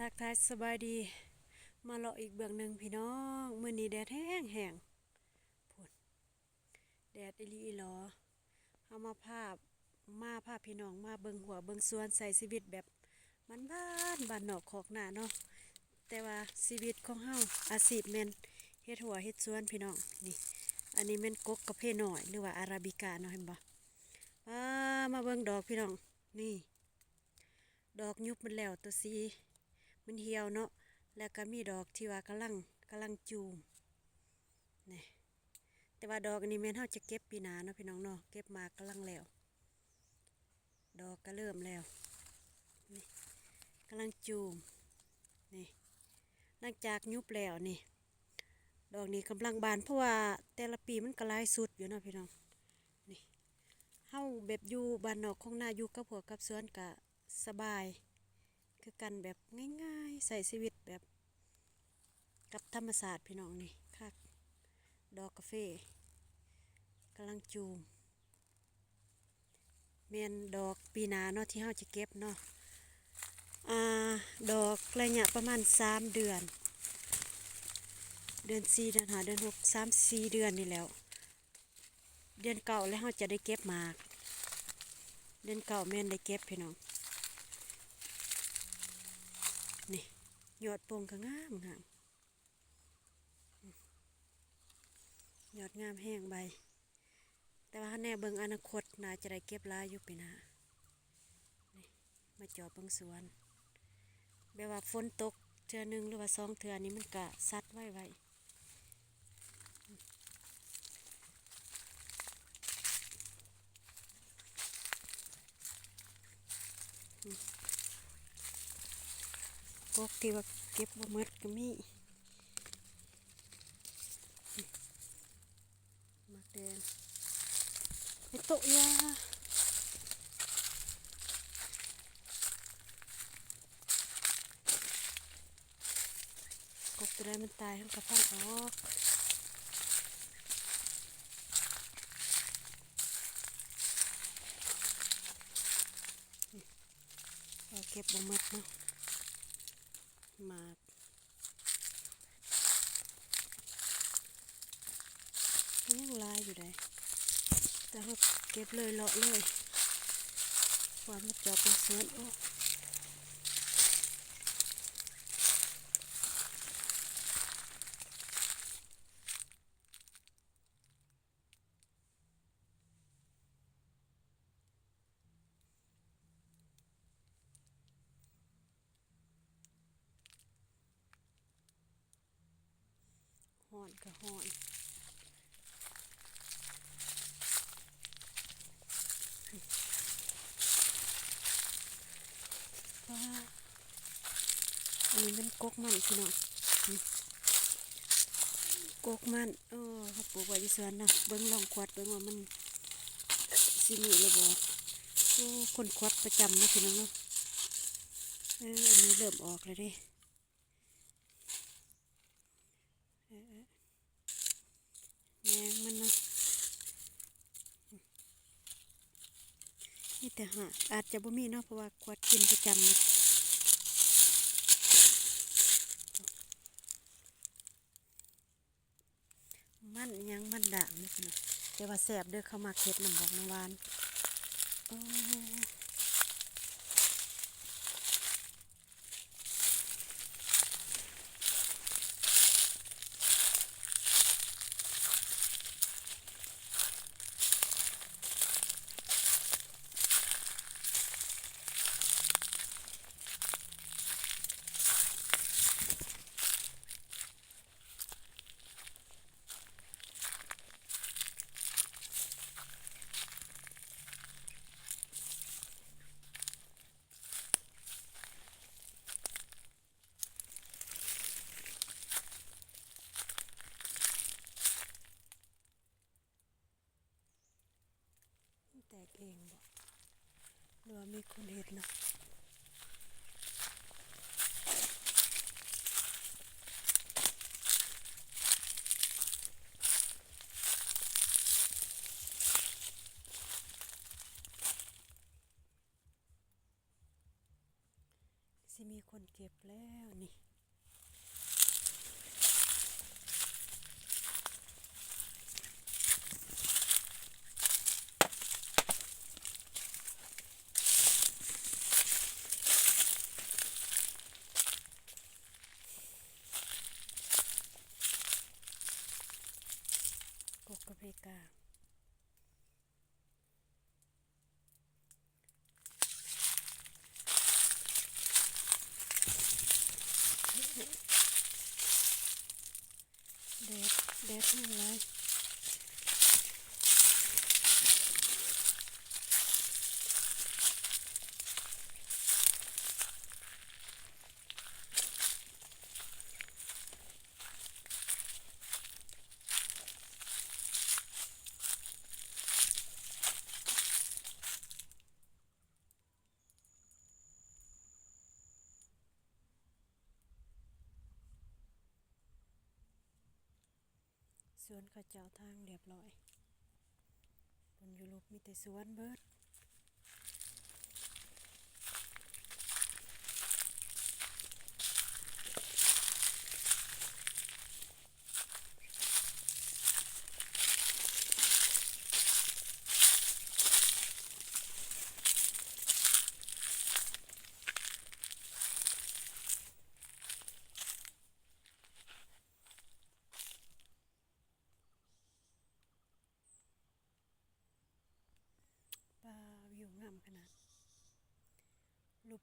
ทักทายสบายดีมาเลาะอีกเบื้องหนึ่งพี่น้องมื้อนี้แดดแห้งแห้งพุ่นแดดอีหลีอีหลอเฮามาพาพี่น้องมาเบิ่งหัวเบิ่งสวนใส่ชีวิตแบบบ้านนอกคอกหน้าเนาะแต่ว่าชีวิตของเฮาอาชีพแม่นเฮ็ดหัวเฮ็ดสวนพี่น้องนี่อันนี้แม่นกกกระเพน้อยหรือว่าอาราบิกาเนาะเห็นบ่มาเบิ่งดอกพี่น้องนี่ดอกยุบมันแล้วตัวสีมันเหี่ยวเนาะแล้วก็มีดอกที่ว่ากำลังจูมนี่แต่ว่าดอกอันนี้แม่นเฮาจะเก็บปีหน้าเนาะพี่น้องเนาะเก็บมากำลังแล้วดอกก็เริ่มแล้วนี่กำลังจูมนี่หลังจากยุบแล้วนี่ดอกนี้กำลังบานเพราะว่าแต่ละปีมันก็หลายสุดอยู่เนาะพี่น้องนี่เฮาแบบอยู่บ้านนอกของนาอยู่กับหัวกับสวนก็สบายคือกันแบบง่ายๆใส่ชีวิตแบบกับธรรมศาสตร์พี่น้องนี่คักดอกกาแฟกำลังจูมแม่นดอกปีหน้าเนาะที่เฮาจะเก็บเนาะดอกระยะประมาณ3 เดือนเดือน4เดือน5เดือน6 3-4 เดือนนี่แล้วเดือนเก่าแล้วเฮาจะได้เก็บหมากเดือนเก่าแม่นได้เก็บพี่น้องนี่ยอดโป่งก็งามยอดงามแห้งใบแต่ว่าแน่เบิ่งอนาคตน่าจะได้เก็บหลายอยู่ปีหน้านี่มาจอบเบิ่งสวนแบบว่าฝนตกเทื่อนึงหรือว่า2 เทื่อนี้มันก็ซัดไว้กกที่ว่าเก็บบ่หมดก็มีหมากแดงไปโตะยากกตัวใดมันตายมันก็ฟันออกเราเก็บบ่หมดเนาะหมากก็ยังลายอยู่ได้แต่เราเก็บเลยเลาะเลยความมาจอบเป็นสวนโอ้ห่อนก็ห่อนว้าอันนี้มันกกมันพี่น้องกกมันเขาปลูกไว้ที่สวนเนาะเบิ้งลองควัดเบิ้งว่ามันสิมีเลยบ่คนควัดประจำนะพี่น้องเนาะอันนี้เริ่มออกเลยดิแมงมันเนาะนี่แต่หาอาจจะบ่มีเนาะเพราะว่าควัดกินประจำเลยมันยังมันด่างนี่พี่น้องแต่ว่าแสบเด้อเข้ามาเค็ดน้ำบอกน้ำหวานโอ้ คนเก็บแล้วนี่กกกระเพกาแดดนี่เลยสวนเขาเจ้าทางเรียบร้อยบนยุโรปมีแต่สวนเบิดป่าวิวงามขนาด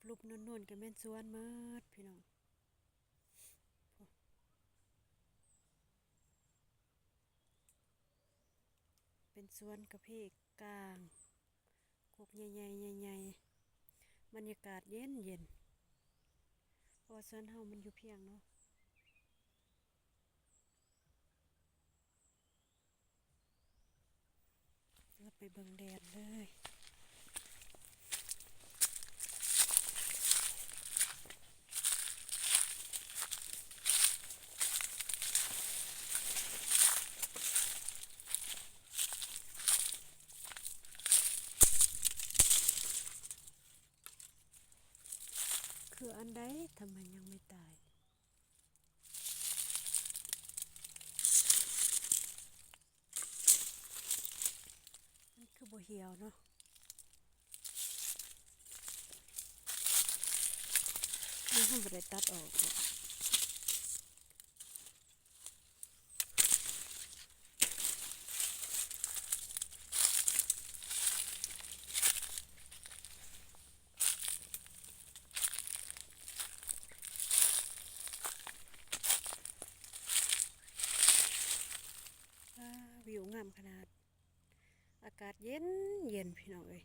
รูปๆนวลๆก็แม่นสวนเมิดพี่น้องเป็นสวนกระเพกกลางกกใหญ่ๆใหญ่ๆบรรยากาศเย็นเพราะว่าสวนเฮามันอยู่เพียงเนาะเราไปเบิ่งแดดเลยคืออันใดทำไมยังไม่ตายมันคือบ่เหี่ยวเนาะนี่เฮาบ่ได้ตัดออกวิวงามขนาดอากาศเย็นพี่น้องเอ้ย